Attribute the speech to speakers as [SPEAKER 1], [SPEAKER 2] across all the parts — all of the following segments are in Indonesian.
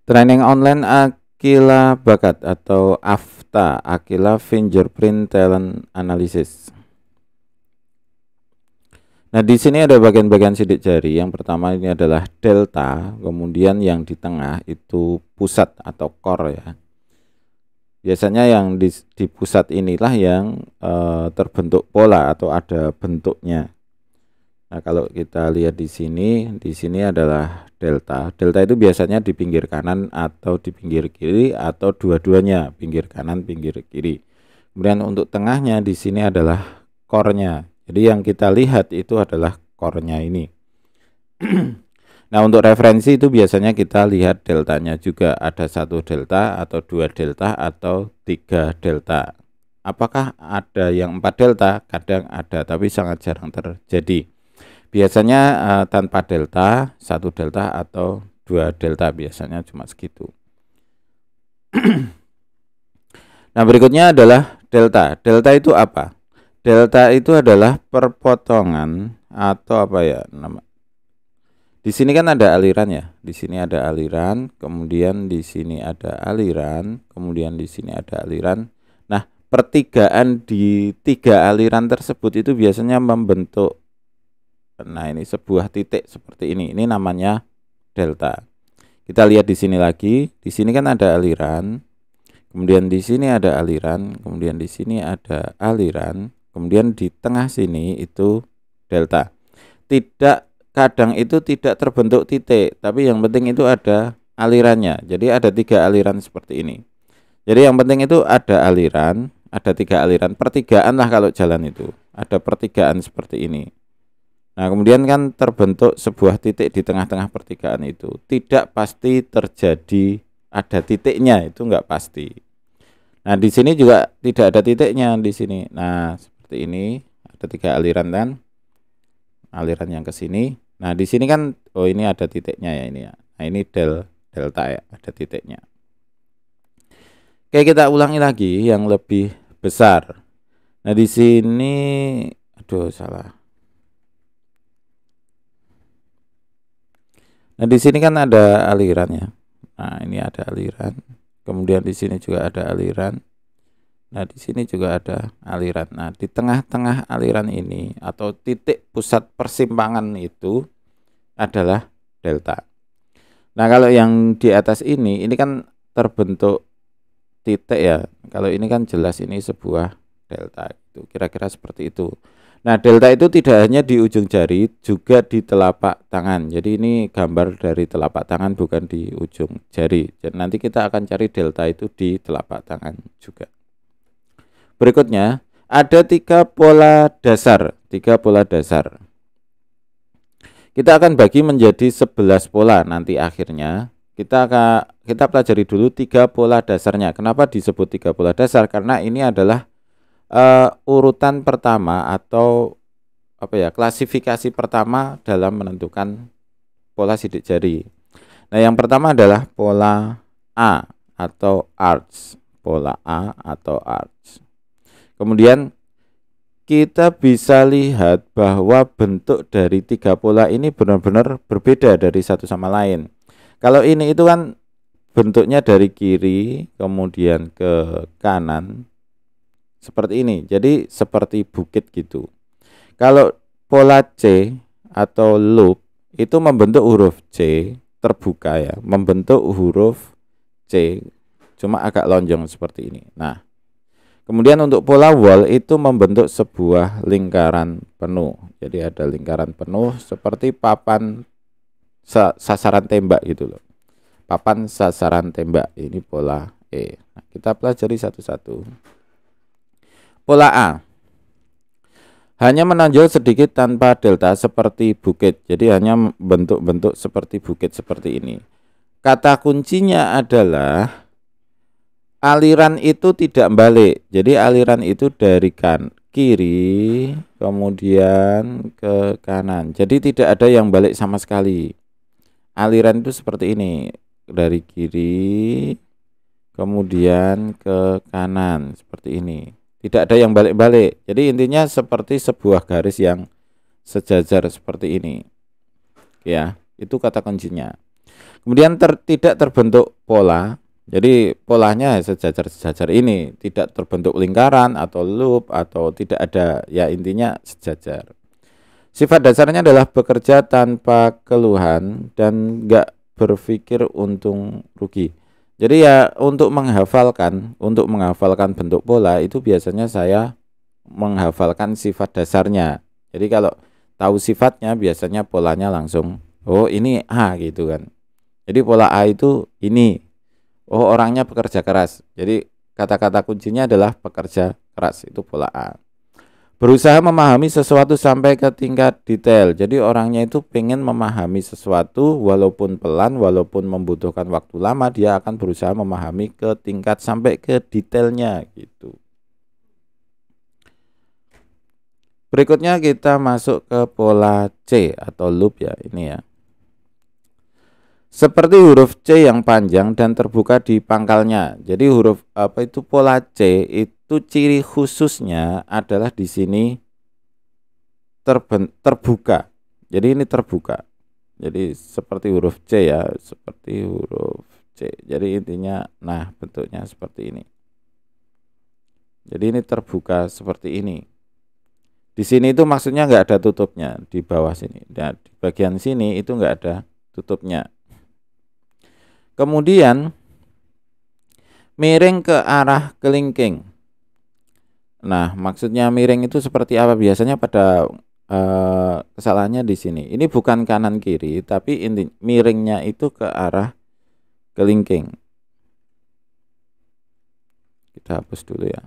[SPEAKER 1] Training online Aquila Bakat atau AFTA, Aquila Fingerprint Talent Analysis. Nah, di sini ada bagian-bagian sidik jari. Yang pertama ini adalah delta, kemudian yang di tengah itu pusat atau core ya. Biasanya yang di pusat inilah yang terbentuk pola atau ada bentuknya. Nah, kalau kita lihat di sini adalah delta. Delta itu biasanya di pinggir kanan atau di pinggir kiri atau dua-duanya, pinggir kanan, pinggir kiri. Kemudian untuk tengahnya di sini adalah core-nya. Jadi yang kita lihat itu adalah core-nya ini. Nah, untuk referensi itu biasanya kita lihat deltanya juga, ada 1 delta atau 2 delta atau 3 delta. Apakah ada yang 4 delta? Kadang ada, tapi sangat jarang terjadi. Biasanya tanpa delta, 1 delta atau 2 delta, biasanya cuma segitu. Nah, berikutnya adalah delta. Delta itu apa? Delta itu adalah perpotongan atau apa ya nama. Di sini kan ada aliran ya. Di sini ada aliran, kemudian di sini ada aliran, kemudian di sini ada aliran. Nah, pertigaan di 3 aliran tersebut itu biasanya membentuk, nah ini sebuah titik seperti ini. Ini namanya delta. Kita lihat di sini lagi. Di sini kan ada aliran. Kemudian di sini ada aliran, kemudian di sini ada aliran, kemudian di tengah sini itu delta. Kadang itu tidak terbentuk titik, tapi yang penting itu ada alirannya. Jadi ada 3 aliran seperti ini. Jadi yang penting itu ada aliran, ada 3 aliran, pertigaan lah kalau jalan itu. Ada pertigaan seperti ini. Nah, kemudian kan terbentuk sebuah titik di tengah-tengah pertigaan itu. Tidak pasti terjadi ada titiknya, itu enggak pasti. Nah, di sini juga tidak ada titiknya di sini. Nah, seperti ini ada 3 aliran kan, aliran yang ke sini. Nah, di sini kan, oh ini ada titiknya ya ini ya. Nah, ini delta ya, ada titiknya. Oke, kita ulangi lagi yang lebih besar. Nah, di sini, aduh salah. Nah, di sini kan ada aliran ya. Nah, ini ada aliran. Kemudian di sini juga ada aliran. Nah, di sini juga ada aliran. Nah, di tengah-tengah aliran ini atau titik pusat persimpangan itu adalah delta. Nah, kalau yang di atas ini kan terbentuk titik ya. Kalau ini kan jelas ini sebuah delta. Itu kira-kira seperti itu. Nah, delta itu tidak hanya di ujung jari, juga di telapak tangan. Jadi ini gambar dari telapak tangan, bukan di ujung jari. Jadi nanti kita akan cari delta itu di telapak tangan juga. Berikutnya, ada 3 pola dasar. 3 pola dasar. Kita akan bagi menjadi 11 pola nanti akhirnya. Kita pelajari dulu 3 pola dasarnya. Kenapa disebut 3 pola dasar? Karena ini adalah urutan pertama atau apa ya, klasifikasi pertama dalam menentukan pola sidik jari. Nah, yang pertama adalah pola A atau arch, pola A atau arch. Kemudian kita bisa lihat bahwa bentuk dari 3 pola ini benar-benar berbeda dari satu sama lain. Kalau ini itu kan bentuknya dari kiri kemudian ke kanan seperti ini, jadi seperti bukit gitu. Kalau pola C atau loop itu membentuk huruf C terbuka ya, membentuk huruf C cuma agak lonjong seperti ini. Nah, kemudian untuk pola wall itu membentuk sebuah lingkaran penuh. Jadi ada lingkaran penuh seperti papan sasaran tembak gitu loh. Papan sasaran tembak, ini pola E. Nah, kita pelajari satu-satu. Pola A hanya menonjol sedikit tanpa delta seperti bukit. Jadi hanya bentuk-bentuk seperti bukit seperti ini. Kata kuncinya adalah aliran itu tidak balik. Jadi aliran itu dari kiri kemudian ke kanan. Jadi tidak ada yang balik sama sekali. Aliran itu seperti ini, dari kiri kemudian ke kanan seperti ini. Tidak ada yang balik-balik. Jadi intinya seperti sebuah garis yang sejajar seperti ini. Ya, itu kata kuncinya. Kemudian tidak terbentuk pola. Jadi polanya sejajar-sejajar ini, tidak terbentuk lingkaran atau loop atau tidak ada, ya intinya sejajar. Sifat dasarnya adalah bekerja tanpa keluhan dan enggak berpikir untung rugi. Jadi ya untuk menghafalkan bentuk pola itu biasanya saya menghafalkan sifat dasarnya. Jadi kalau tahu sifatnya biasanya polanya langsung, oh ini A gitu kan. Jadi pola A itu ini. Oh, orangnya pekerja keras. Jadi kata-kata kuncinya adalah pekerja keras, itu pola A. Berusaha memahami sesuatu sampai ke tingkat detail. Jadi orangnya itu pengen memahami sesuatu walaupun pelan, walaupun membutuhkan waktu lama, dia akan berusaha memahami ke tingkat sampai ke detailnya gitu. Berikutnya kita masuk ke pola C atau loop ya, ini ya. Seperti huruf C yang panjang dan terbuka di pangkalnya. Jadi huruf apa itu pola C itu ciri khususnya adalah di sini terbuka. Jadi ini terbuka. Jadi seperti huruf C ya, seperti huruf C. Jadi intinya nah bentuknya seperti ini. Jadi ini terbuka seperti ini. Di sini itu maksudnya nggak ada tutupnya di bawah sini. Dan di bagian sini itu nggak ada tutupnya. Kemudian miring ke arah kelingking. Nah, maksudnya miring itu seperti apa? Biasanya pada kesalahannya di sini. Ini bukan kanan kiri, tapi miringnya itu ke arah kelingking. Kita hapus dulu ya.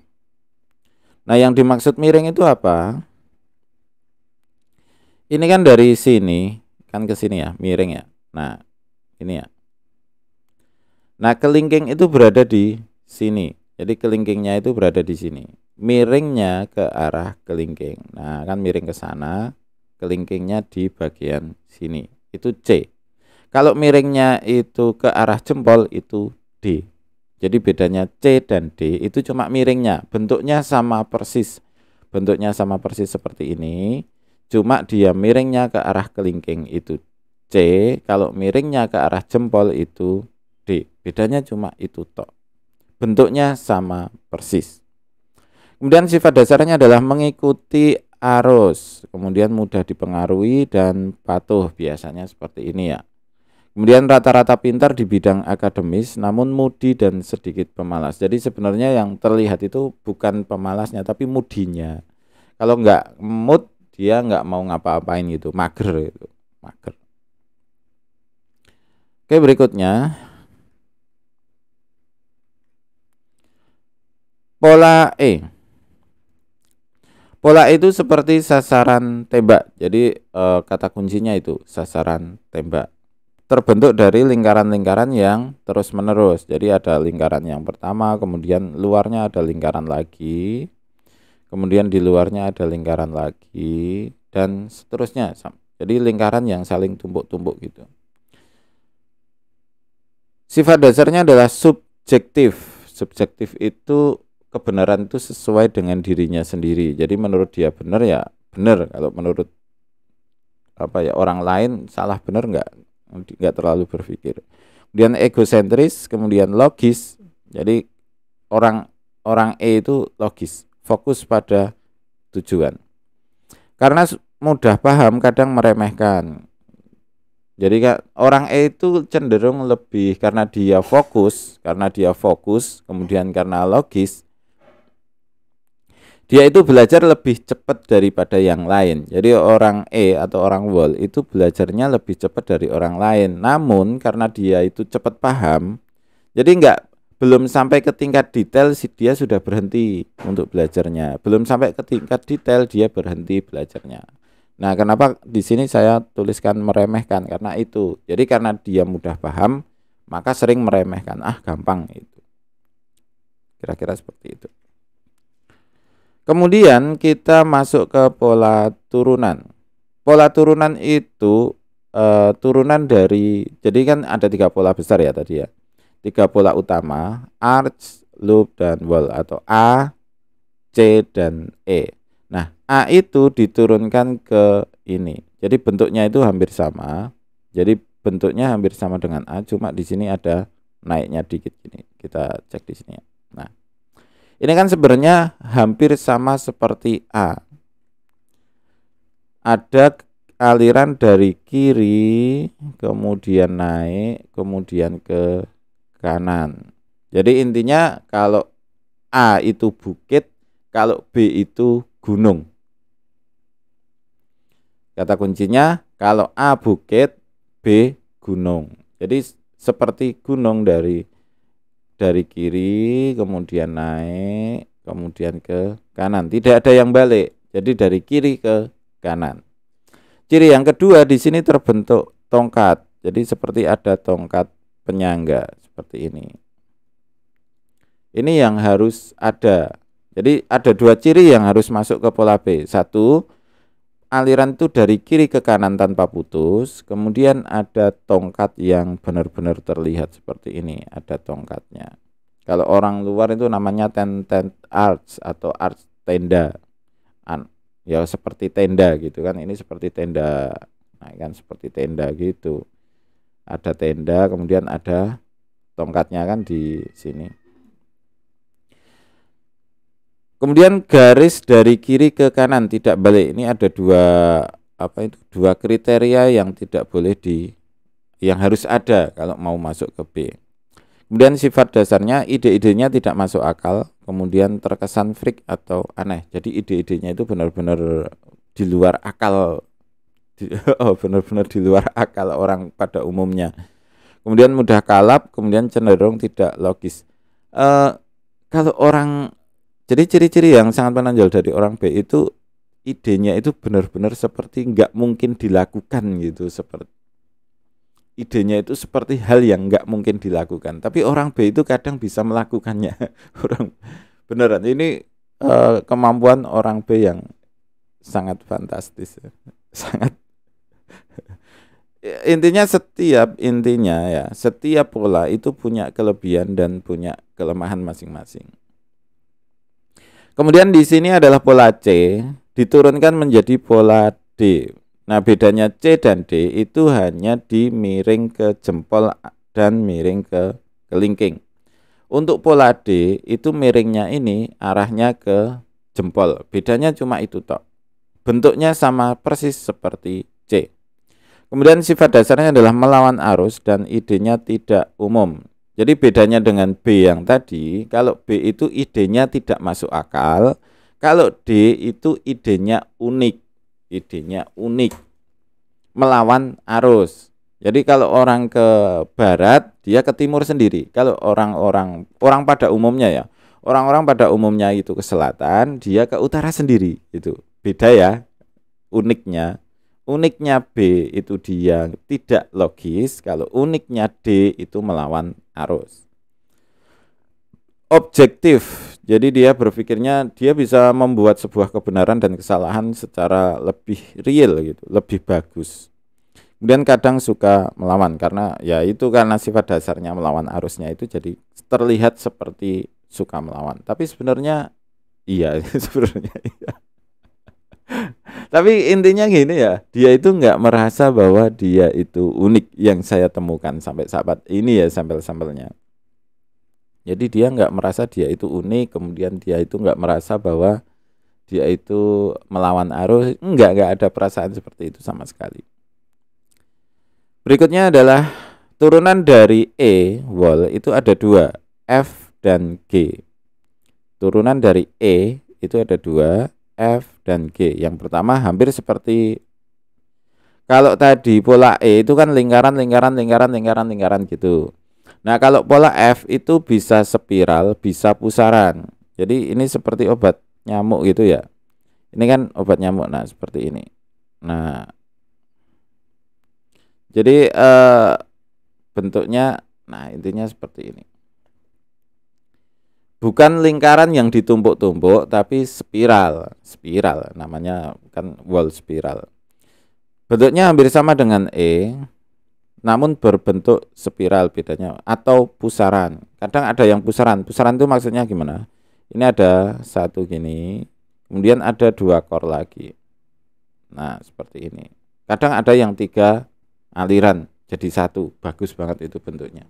[SPEAKER 1] Nah, yang dimaksud miring itu apa? Ini kan dari sini kan ke sini ya, miring ya. Nah, ini ya. Nah, kelingking itu berada di sini. Jadi kelingkingnya itu berada di sini. Miringnya ke arah kelingking. Nah, kan miring ke sana, kelingkingnya di bagian sini. Itu C. Kalau miringnya itu ke arah jempol itu D. Jadi bedanya C dan D itu cuma miringnya. Bentuknya sama persis. Bentuknya sama persis seperti ini. Cuma dia miringnya ke arah kelingking itu C. Kalau miringnya ke arah jempol itu D. Bedanya cuma itu tok. Bentuknya sama persis. Kemudian sifat dasarnya adalah mengikuti arus. Kemudian mudah dipengaruhi dan patuh. Biasanya seperti ini ya. Kemudian rata-rata pintar di bidang akademis namun mudi dan sedikit pemalas. Jadi sebenarnya yang terlihat itu bukan pemalasnya tapi mudinya. Kalau nggak mood dia nggak mau ngapa-ngapain gitu. Mager gitu. Mager. Oke, berikutnya pola E. Pola itu seperti sasaran tembak. Jadi kata kuncinya itu sasaran tembak. Terbentuk dari lingkaran-lingkaran yang terus-menerus. Jadi ada lingkaran yang pertama, kemudian luarnya ada lingkaran lagi. Kemudian di luarnya ada lingkaran lagi dan seterusnya. Jadi lingkaran yang saling tumpuk-tumpuk gitu. Sifat dasarnya adalah subjektif. Subjektif itu kebenaran itu sesuai dengan dirinya sendiri. Jadi menurut dia benar ya benar. Kalau menurut orang lain salah benar nggak terlalu berpikir. Kemudian egosentris, kemudian logis. Jadi orang E itu logis, fokus pada tujuan. Karena mudah paham kadang meremehkan. Jadi orang E itu cenderung lebih karena dia fokus, kemudian karena logis, dia itu belajar lebih cepat daripada yang lain. Jadi orang E atau orang Wall itu belajarnya lebih cepat dari orang lain. Namun karena dia itu cepat paham, jadi belum sampai ke tingkat detail dia sudah berhenti untuk belajarnya. Belum sampai ke tingkat detail dia berhenti belajarnya. Nah, kenapa di sini saya tuliskan meremehkan? Karena itu. Jadi karena dia mudah paham, maka sering meremehkan. Gampang itu. Kira-kira seperti itu. Kemudian kita masuk ke pola turunan. Pola turunan itu turunan dari, jadi kan ada 3 pola besar ya tadi ya. 3 pola utama, arch, loop, dan wall atau A, C, dan E. Nah, A itu diturunkan ke ini. Jadi bentuknya itu hampir sama. Jadi bentuknya hampir sama dengan A, cuma di sini ada naiknya dikit gini. Kita cek di sini ya. Nah, ini kan sebenarnya hampir sama seperti A. Ada aliran dari kiri, kemudian naik, kemudian ke kanan. Jadi intinya kalau A itu bukit, kalau B itu gunung. Kata kuncinya kalau A bukit, B gunung. Jadi seperti gunung dari kiri kemudian naik, kemudian ke kanan. Tidak ada yang balik. Jadi dari kiri ke kanan. Ciri yang kedua, di sini terbentuk tongkat. Jadi seperti ada tongkat penyangga seperti ini. Ini yang harus ada. Jadi ada dua ciri yang harus masuk ke pola B. Satu, aliran itu dari kiri ke kanan tanpa putus. Kemudian ada tongkat yang benar-benar terlihat seperti ini. Ada tongkatnya. Kalau orang luar itu namanya tent arch atau arch tenda. Ya seperti tenda gitu kan. Ini seperti tenda. Nah kan seperti tenda gitu. Ada tenda, kemudian ada tongkatnya kan di sini. Kemudian garis dari kiri ke kanan tidak balik. Ini ada dua kriteria yang tidak boleh yang harus ada kalau mau masuk ke B. Kemudian sifat dasarnya ide-idenya tidak masuk akal, kemudian terkesan freak atau aneh. Jadi ide-idenya itu benar-benar di luar akal. Benar-benar di luar akal orang pada umumnya. Kemudian mudah kalap, kemudian cenderung tidak logis. Kalau orang Jadi ciri-ciri yang sangat menonjol dari orang B itu idenya itu benar-benar seperti nggak mungkin dilakukan gitu. Idenya itu seperti hal yang nggak mungkin dilakukan. Tapi orang B itu kadang bisa melakukannya. Orang beneran ini kemampuan orang B yang sangat fantastis, sangat. Intinya setiap pola itu punya kelebihan dan punya kelemahan masing-masing. Kemudian di sini adalah pola C, diturunkan menjadi pola D. Nah, bedanya C dan D itu hanya di miring ke jempol dan miring ke kelingking. Untuk pola D itu miringnya ini arahnya ke jempol. Bedanya cuma itu tok. Bentuknya sama persis seperti C. Kemudian sifat dasarnya adalah melawan arus dan idenya tidak umum. Jadi bedanya dengan B yang tadi, kalau B itu idenya tidak masuk akal, kalau D itu idenya unik, melawan arus. Jadi kalau orang ke barat, dia ke timur sendiri. Kalau orang pada umumnya orang-orang pada umumnya itu ke selatan, dia ke utara sendiri. Itu beda ya, uniknya. Uniknya B itu dia tidak logis, kalau uniknya D itu melawan arus. Objektif, jadi dia berpikirnya dia bisa membuat sebuah kebenaran dan kesalahan secara lebih real gitu, lebih bagus. Kemudian kadang suka melawan karena sifat dasarnya melawan arusnya itu jadi terlihat seperti suka melawan. Tapi sebenarnya iya, sebenarnya iya. Tapi intinya gini ya, dia itu nggak merasa bahwa dia itu unik yang saya temukan sampai saat ini ya sampel-sampelnya. Jadi dia nggak merasa dia itu unik, kemudian dia itu nggak merasa bahwa dia itu melawan arus, nggak ada perasaan seperti itu sama sekali. Berikutnya adalah turunan dari E, wall, itu ada dua, F dan G. Turunan dari E itu ada dua, F dan G. Yang pertama hampir seperti kalau tadi pola E itu kan lingkaran gitu. Nah, kalau pola F itu bisa spiral, bisa pusaran. Jadi ini seperti obat nyamuk gitu ya. Ini kan obat nyamuk, nah seperti ini. Nah, jadi bentuknya, nah intinya seperti ini. Bukan lingkaran yang ditumpuk-tumpuk, tapi spiral namanya kan wall spiral. Bentuknya hampir sama dengan E, namun berbentuk spiral bedanya, atau pusaran. Kadang ada yang pusaran itu maksudnya gimana? Ini ada satu gini, kemudian ada dua core lagi. Nah seperti ini. Kadang ada yang tiga aliran, jadi satu. Bagus banget itu bentuknya.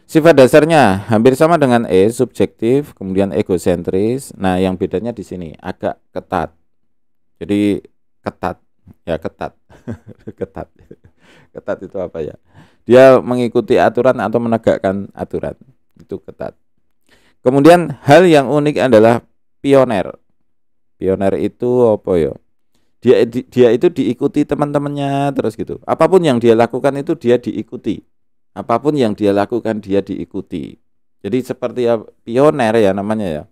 [SPEAKER 1] Sifat dasarnya hampir sama dengan E, subjektif, kemudian egosentris. Nah, yang bedanya di sini agak ketat. Jadi ketat, ya ketat. Ketat. Ketat itu apa ya? Dia mengikuti aturan atau menegakkan aturan. Itu ketat. Kemudian hal yang unik adalah pioner. Pioner itu apa ya? Dia itu diikuti teman-temannya terus gitu. Apapun yang dia lakukan itu dia diikuti. Apapun yang dia lakukan dia diikuti. Jadi seperti ya, pioner ya namanya ya.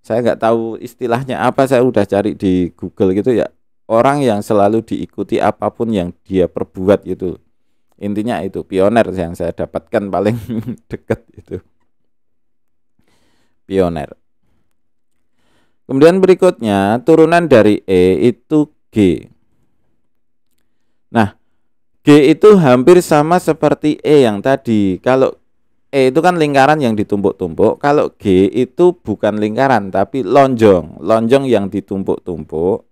[SPEAKER 1] Saya nggak tahu istilahnya apa, saya udah cari di Google gitu ya. Orang yang selalu diikuti apapun yang dia perbuat gitu. Intinya itu pioner yang saya dapatkan paling dekat itu. Pioner. Kemudian berikutnya turunan dari E itu G. Nah, G itu hampir sama seperti E yang tadi. Kalau E itu kan lingkaran yang ditumpuk-tumpuk. Kalau G itu bukan lingkaran tapi lonjong. Lonjong yang ditumpuk-tumpuk.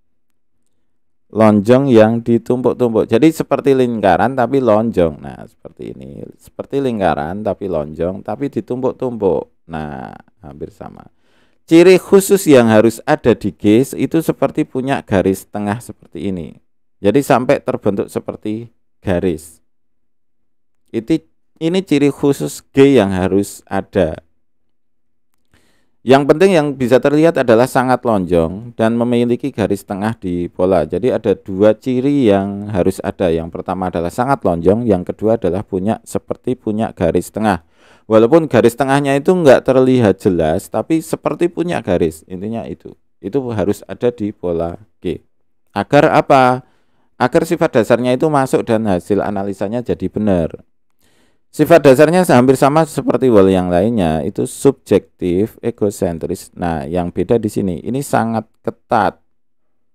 [SPEAKER 1] Lonjong yang ditumpuk-tumpuk. Jadi seperti lingkaran tapi lonjong. Nah, seperti ini. Seperti lingkaran tapi lonjong tapi ditumpuk-tumpuk. Nah, hampir sama. Ciri khusus yang harus ada di G itu seperti punya garis tengah seperti ini. Jadi sampai terbentuk seperti garis. Ini ciri khusus G yang harus ada. Yang penting yang bisa terlihat adalah sangat lonjong dan memiliki garis tengah di pola. Jadi ada dua ciri yang harus ada. Yang pertama adalah sangat lonjong, yang kedua adalah seperti punya garis tengah. Walaupun garis tengahnya itu enggak terlihat jelas, tapi seperti punya garis. Intinya itu harus ada di pola G. Agar apa? Agar sifat dasarnya itu masuk dan hasil analisanya jadi benar. Sifat dasarnya hampir sama seperti wall yang lainnya, itu subjektif, egosentris. Nah, yang beda di sini, ini sangat ketat,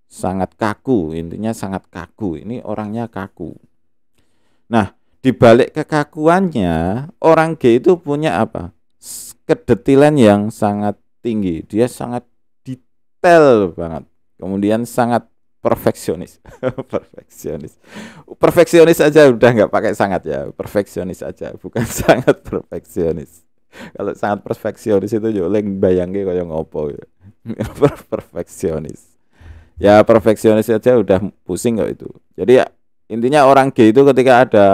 [SPEAKER 1] sangat kaku, intinya sangat kaku. Ini orangnya kaku. Nah, di balik kekakuannya, orang G itu punya apa? Kedetilan yang sangat tinggi. Dia sangat detail banget. Kemudian sangat perfeksionis. Perfeksionis aja udah nggak pakai sangat ya, perfeksionis aja, bukan sangat perfeksionis. Kalau sangat perfeksionis itu yo leng bayangke kaya ngopo ya. Perfeksionis. Ya perfeksionis aja udah pusing kok itu. Jadi ya intinya orang G itu ketika ada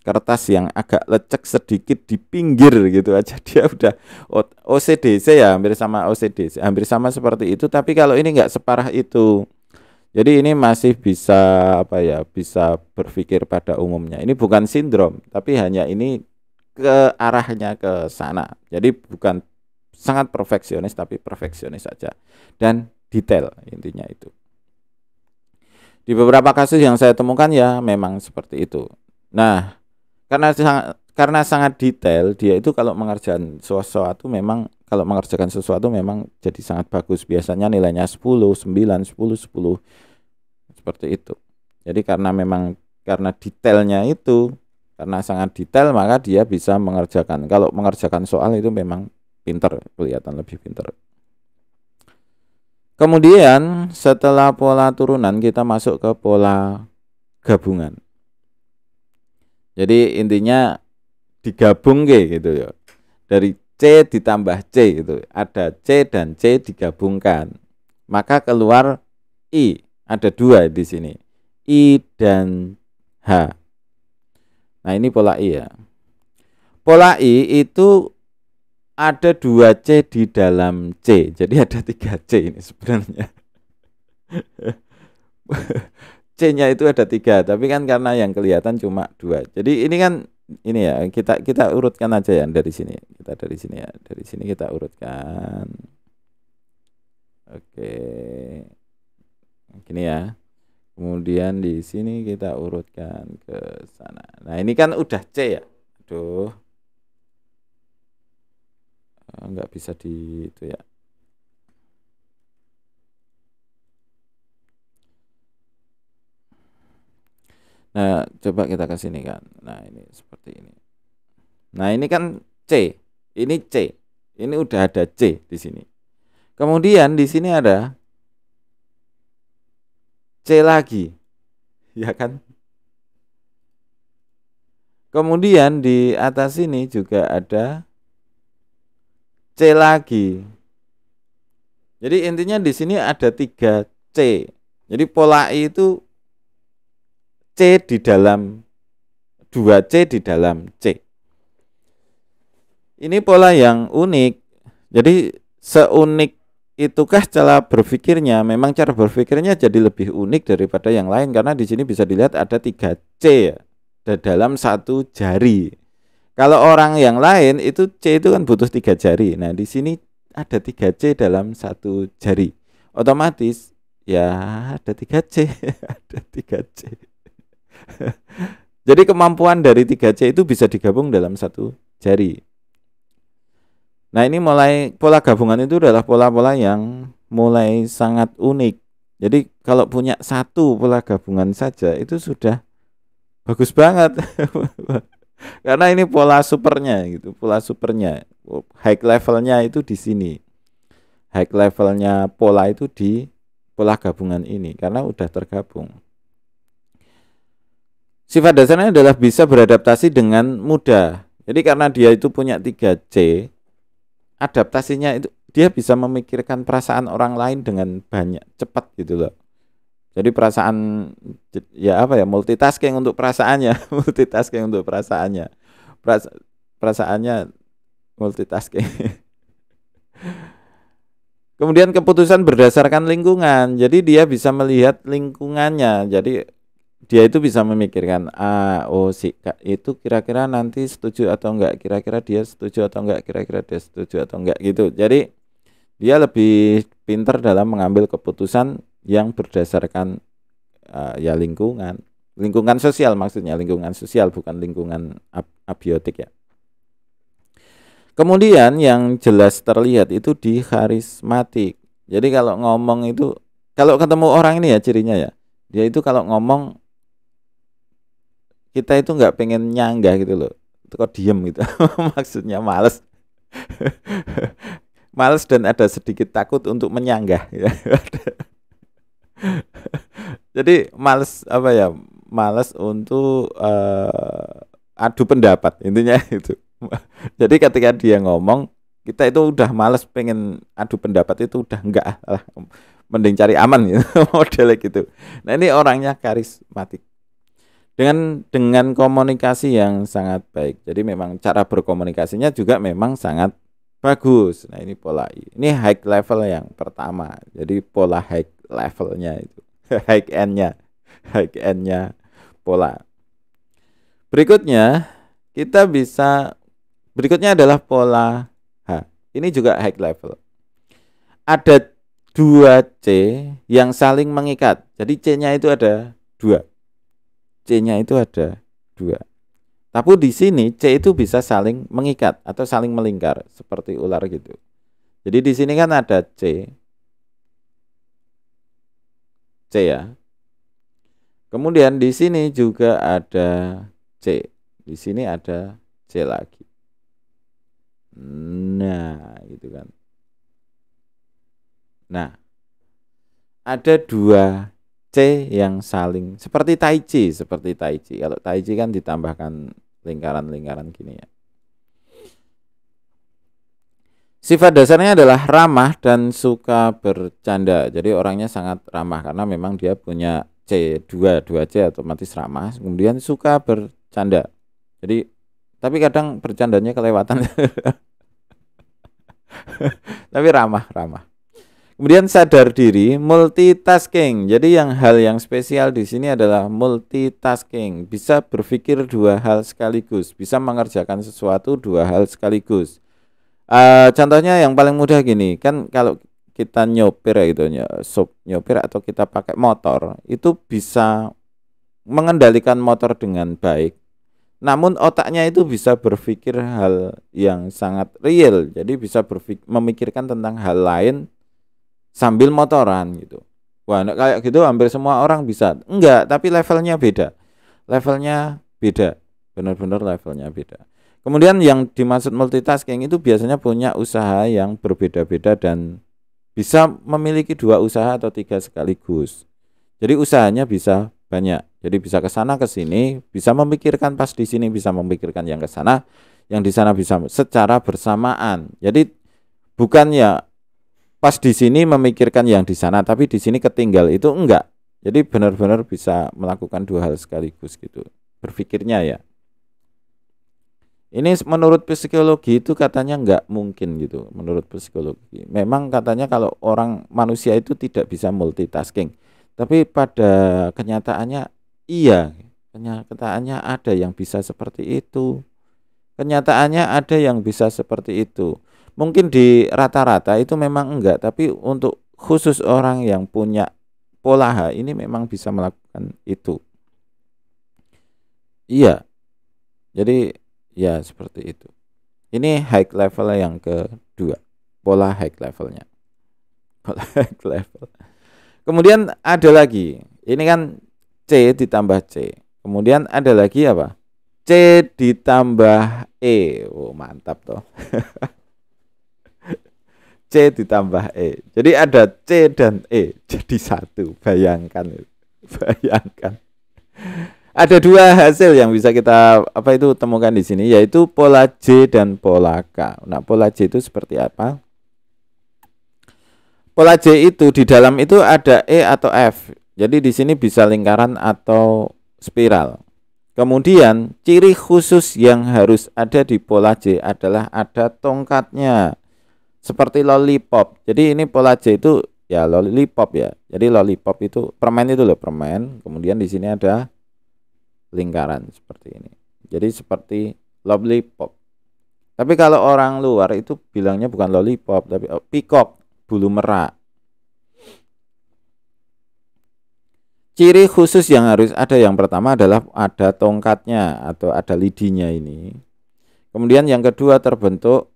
[SPEAKER 1] kertas yang agak lecek sedikit di pinggir gitu aja dia udah OCDC ya, hampir sama OCDC, hampir sama seperti itu, tapi kalau ini nggak separah itu. Jadi ini masih bisa apa ya, bisa berpikir pada umumnya. Ini bukan sindrom, tapi hanya ini ke arahnya ke sana. Jadi bukan sangat perfeksionis tapi perfeksionis saja dan detail, intinya itu. Di beberapa kasus yang saya temukan ya memang seperti itu. Nah, karena sangat detail, dia itu kalau mengerjakan sesuatu memang jadi sangat bagus. Biasanya nilainya 10, 9, 10, 10 seperti itu. Jadi karena detailnya itu, karena sangat detail maka dia bisa mengerjakan. Kalau mengerjakan soal itu memang pinter, kelihatan lebih pinter. Kemudian setelah pola turunan kita masuk ke pola gabungan. Jadi intinya digabung gitu ya. Dari C ditambah C gitu. Ada C dan C digabungkan. Maka keluar I. Ada dua di sini. I dan H. Nah, ini pola I ya. Pola I itu ada 2C di dalam C. Jadi ada 3C ini sebenarnya. C-nya itu ada 3, tapi kan karena yang kelihatan cuma 2. Jadi ini kan ini ya, kita urutkan aja ya dari sini. Kita dari sini ya. Dari sini kita urutkan. Oke. Gini ya. Kemudian di sini kita urutkan ke sana. Nah, ini kan udah C ya. Aduh. Enggak bisa di itu ya. Nah, coba kita ke sini kan. Nah, ini seperti ini. Nah, ini kan C. Ini C. Ini udah ada C di sini. Kemudian di sini ada C lagi. Ya kan? Kemudian di atas ini juga ada C lagi. Jadi intinya di sini ada 3 C. Jadi pola I itu C di dalam 2C di dalam C. Ini pola yang unik. Jadi seunik itukah cara berpikirnya? Memang cara berpikirnya jadi lebih unik daripada yang lain karena di sini bisa dilihat ada 3C ya, dalam satu jari. Kalau orang yang lain itu C itu kan butuh 3 jari. Nah, di sini ada 3C dalam satu jari. Otomatis ya ada 3C, ada 3C. Jadi kemampuan dari 3C itu bisa digabung dalam satu jari. Nah, ini mulai pola gabungan itu adalah pola-pola yang mulai sangat unik. Jadi kalau punya satu pola gabungan saja itu sudah bagus banget. Karena ini pola supernya gitu, pola supernya. High levelnya itu di sini. High levelnya pola itu di pola gabungan ini karena udah tergabung. Sifat dasarnya adalah bisa beradaptasi dengan mudah. Jadi karena dia itu punya 3C, adaptasinya itu dia bisa memikirkan perasaan orang lain dengan banyak cepat gitu loh. Jadi perasaan ya apa ya, multitasking untuk perasaannya, multitasking untuk perasaannya. Perasaannya multitasking. Kemudian keputusan berdasarkan lingkungan. Jadi dia bisa melihat lingkungannya. Jadi dia itu bisa memikirkan si Kak itu kira-kira nanti setuju atau enggak, kira-kira dia setuju atau enggak, kira-kira dia setuju atau enggak gitu. Jadi dia lebih pintar dalam mengambil keputusan yang berdasarkan ya lingkungan sosial, maksudnya lingkungan sosial bukan lingkungan abiotik ya. Kemudian yang jelas terlihat itu di karismatik. Jadi kalau ngomong itu, kalau ketemu orang ini ya cirinya ya, dia itu kalau ngomong kita itu nggak pengen nyanggah gitu loh, itu kok diem gitu. Maksudnya males. Males dan ada sedikit takut untuk menyanggah ya. Jadi males apa ya, males untuk adu pendapat intinya itu. Jadi ketika dia ngomong kita itu udah males pengen adu pendapat, itu udah enggak lah, mending cari aman gitu. Modelnya gitu. Nah ini orangnya karismatik dengan komunikasi yang sangat baik. Jadi memang cara berkomunikasinya juga memang sangat bagus. Nah ini pola I. Ini high level yang pertama. Jadi pola high levelnya itu high end-nya pola. Berikutnya adalah pola H. Ini juga high level. Ada 2C yang saling mengikat. Jadi C-nya itu ada 2. C-nya itu ada 2. Tapi di sini C itu bisa saling mengikat atau saling melingkar seperti ular gitu. Jadi di sini kan ada C ya. Kemudian di sini juga ada C. Di sini ada C lagi. Nah, gitu kan. Nah, ada 2 C yang saling seperti tai chi. Kalau tai chi kan ditambahkan lingkaran-lingkaran gini ya. Sifat dasarnya adalah ramah dan suka bercanda. Jadi orangnya sangat ramah karena memang dia punya C2 C otomatis ramah. Kemudian suka bercanda. Jadi tapi kadang bercandanya kelewatan. Tapi ramah. Kemudian sadar diri, multitasking. Jadi hal yang spesial di sini adalah multitasking. Bisa berpikir 2 hal sekaligus, bisa mengerjakan sesuatu 2 hal sekaligus. Contohnya yang paling mudah gini, kan kalau kita nyopir gitu, nyopir atau kita pakai motor, itu bisa mengendalikan motor dengan baik. Namun otaknya itu bisa berpikir hal yang sangat real. Jadi bisa memikirkan tentang hal lain sambil motoran gitu. Wah, kayak gitu hampir semua orang bisa. Enggak, tapi levelnya beda. Benar-benar levelnya beda. Kemudian yang dimaksud multitasking itu biasanya punya usaha yang berbeda-beda dan bisa memiliki 2 usaha atau 3 sekaligus. Jadi usahanya bisa banyak. Jadi bisa ke sana ke sini, bisa memikirkan pas di sini, bisa memikirkan yang ke sana, yang di sana bisa secara bersamaan. Jadi bukan ya pas di sini memikirkan yang di sana, tapi di sini ketinggal, itu enggak. Jadi benar-benar bisa melakukan dua hal sekaligus gitu. Berpikirnya ya. Ini menurut psikologi itu katanya enggak mungkin gitu. Menurut psikologi. Memang katanya kalau orang manusia itu tidak bisa multitasking. Tapi pada kenyataannya iya. Kenyataannya ada yang bisa seperti itu. Kenyataannya ada yang bisa seperti itu. Mungkin di rata-rata itu memang enggak, tapi untuk khusus orang yang punya pola H ini memang bisa melakukan itu. Iya, jadi ya seperti itu. Ini high level yang kedua, pola high levelnya. Pola high level. Kemudian ada lagi, ini kan C ditambah C. Kemudian ada lagi apa? C ditambah E. Oh, mantap toh. C ditambah E. Jadi ada C dan E jadi satu. Bayangkan. Bayangkan. Ada dua hasil yang bisa kita temukan di sini, yaitu pola J dan pola K. Nah, pola J itu seperti apa? Pola J itu di dalam itu ada E atau F. Jadi di sini bisa lingkaran atau spiral. Kemudian ciri khusus yang harus ada di pola J adalah ada tongkatnya. Seperti lollipop. Jadi ini pola J itu ya lollipop ya. Jadi lollipop itu permen itu loh, permen. Kemudian di sini ada lingkaran seperti ini. Jadi seperti lollipop. Tapi kalau orang luar itu bilangnya bukan lollipop tapi peacock, bulu merak. Ciri khusus yang harus ada yang pertama adalah ada tongkatnya atau ada lidinya ini. Kemudian yang kedua terbentuk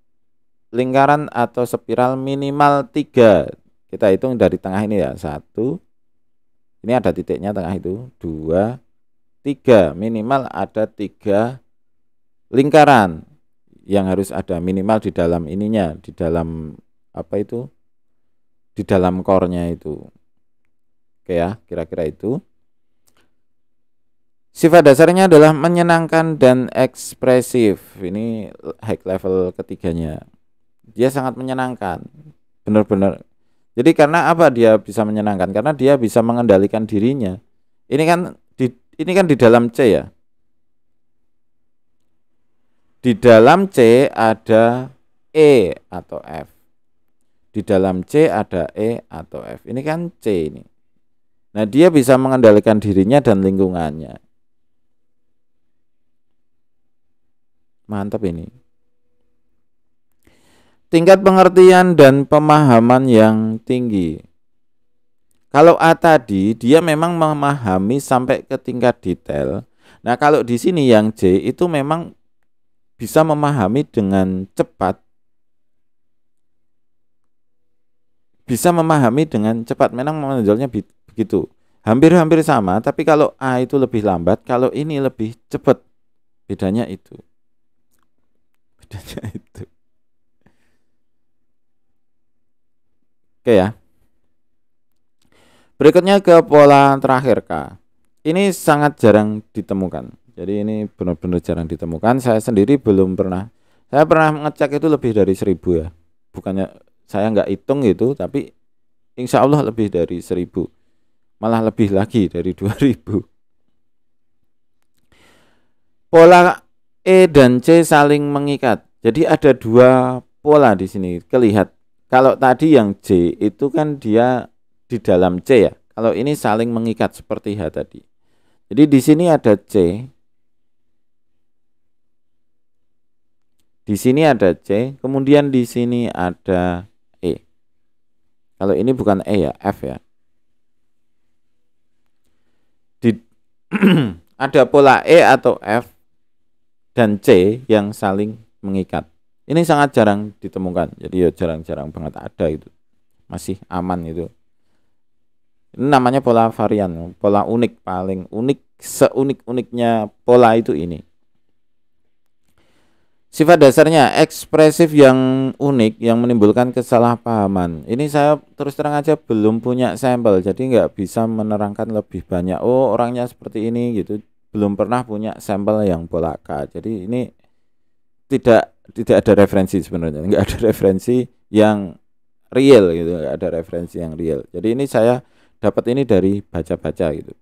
[SPEAKER 1] lingkaran atau spiral minimal 3. Kita hitung dari tengah ini ya. 1. Ini ada titiknya tengah itu. 2, 3. Minimal ada 3 lingkaran yang harus ada minimal di dalam ininya, di dalam di dalam core-nya itu. Oke ya, kira-kira itu. Sifat dasarnya adalah menyenangkan dan ekspresif. Ini high level ketiganya. Dia sangat menyenangkan, benar-benar. Jadi karena apa dia bisa menyenangkan? Karena dia bisa mengendalikan dirinya. Ini kan di dalam C ya. Di dalam C ada E atau F. Di dalam C ada E atau F. Ini kan C ini. Nah, dia bisa mengendalikan dirinya dan lingkungannya. Mantap ini. Tingkat pengertian dan pemahaman yang tinggi. Kalau A tadi dia memang memahami sampai ke tingkat detail. Nah, kalau di sini yang J itu memang bisa memahami dengan cepat. Bisa memahami dengan cepat. Memang menonjolnya begitu. Hampir-hampir sama, tapi kalau A itu lebih lambat, kalau ini lebih cepat. Bedanya itu. Bedanya itu. Oke ya. Berikutnya ke pola terakhir K. Ini sangat jarang ditemukan. Jadi ini benar-benar jarang ditemukan. Saya sendiri belum pernah. Saya pernah ngecek itu lebih dari 1000 ya. Bukannya saya nggak hitung gitu, tapi insya Allah lebih dari 1000. Malah lebih lagi dari 2000. Pola E dan C saling mengikat. Jadi ada dua pola di sini. Kelihat. Kalau tadi yang J itu kan dia di dalam C ya. Kalau ini saling mengikat seperti H tadi. Jadi di sini ada C. Di sini ada C, kemudian di sini ada E. Kalau ini bukan E ya, F ya. Ada pola E atau F dan C yang saling mengikat. Ini sangat jarang ditemukan. Jadi ya jarang-jarang banget ada itu. Masih aman itu. Ini namanya pola varian, pola unik, paling unik, seunik-uniknya pola itu ini. Sifat dasarnya ekspresif yang unik yang menimbulkan kesalahpahaman. Ini saya terus terang aja belum punya sampel, jadi nggak bisa menerangkan lebih banyak. Oh, orangnya seperti ini gitu. Belum pernah punya sampel yang pola K. Jadi ini tidak ada referensi sebenarnya, nggak ada referensi yang real gitu, nggak ada referensi yang real. Jadi ini saya dapat ini dari baca-baca gitu,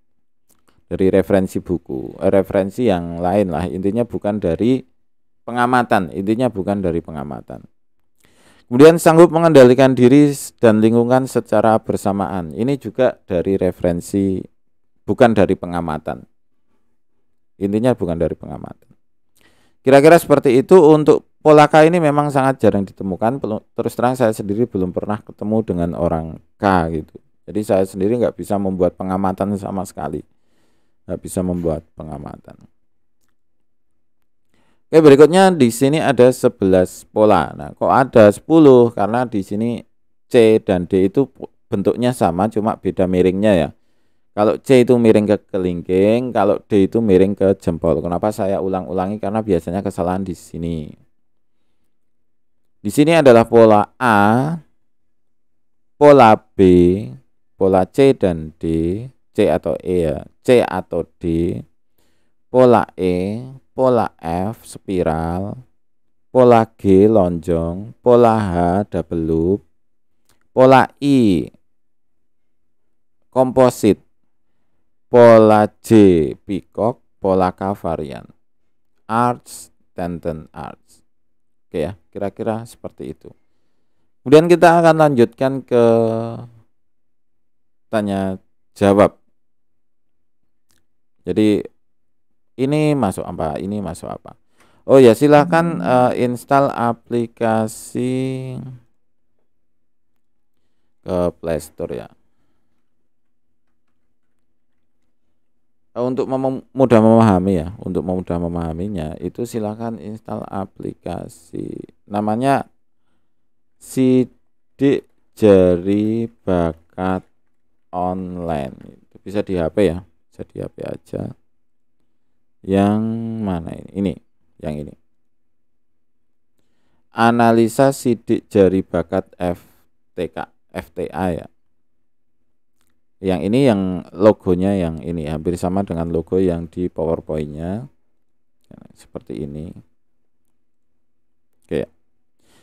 [SPEAKER 1] dari referensi buku, referensi yang lain lah. Intinya bukan dari pengamatan, intinya bukan dari pengamatan. Kemudian sanggup mengendalikan diri dan lingkungan secara bersamaan. Ini juga dari referensi, bukan dari pengamatan. Intinya bukan dari pengamatan. Kira-kira seperti itu. Untuk pola K ini memang sangat jarang ditemukan. Terus terang saya sendiri belum pernah ketemu dengan orang K gitu. Jadi saya sendiri nggak bisa membuat pengamatan sama sekali. Nggak bisa membuat pengamatan. Oke, berikutnya di sini ada 11 pola. Nah, kok ada 10? Karena di sini C dan D itu bentuknya sama, cuma beda miringnya ya. Kalau C itu miring ke kelingking, kalau D itu miring ke jempol. Kenapa saya ulang-ulangi? Karena biasanya kesalahan di sini. Di sini adalah pola A, pola B, pola C dan D, C atau E ya, C atau D, pola E, pola F spiral, pola G lonjong, pola H double loop, pola I komposit, pola J peacock, pola K varian, arch, tenten arch. Oke ya, kira-kira seperti itu. Kemudian kita akan lanjutkan ke tanya jawab. Jadi ini masuk apa? Ini masuk apa? Oh ya, silahkan install aplikasi ke Play Store ya. Untuk mudah memahami ya, untuk mudah memahaminya itu silahkan install aplikasi. Namanya Sidik Jari Bakat Online. Itu bisa di HP ya, bisa di HP aja. Yang mana ini? Ini, yang ini. Analisa sidik jari bakat FTA ya. Yang ini yang logonya yang ini hampir sama dengan logo yang di PowerPoint-nya. Seperti ini. Oke.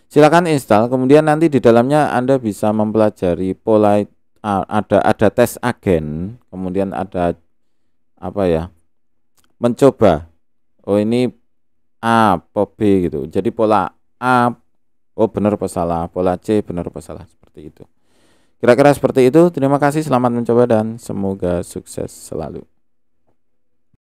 [SPEAKER 1] Silakan install, kemudian nanti di dalamnya Anda bisa mempelajari pola, ada tes agen, kemudian ada apa ya? Mencoba, oh ini A atau B gitu. Jadi pola A, oh benar apa salah, pola C benar apa salah, seperti itu. Kira-kira seperti itu. Terima kasih, selamat mencoba dan semoga sukses selalu.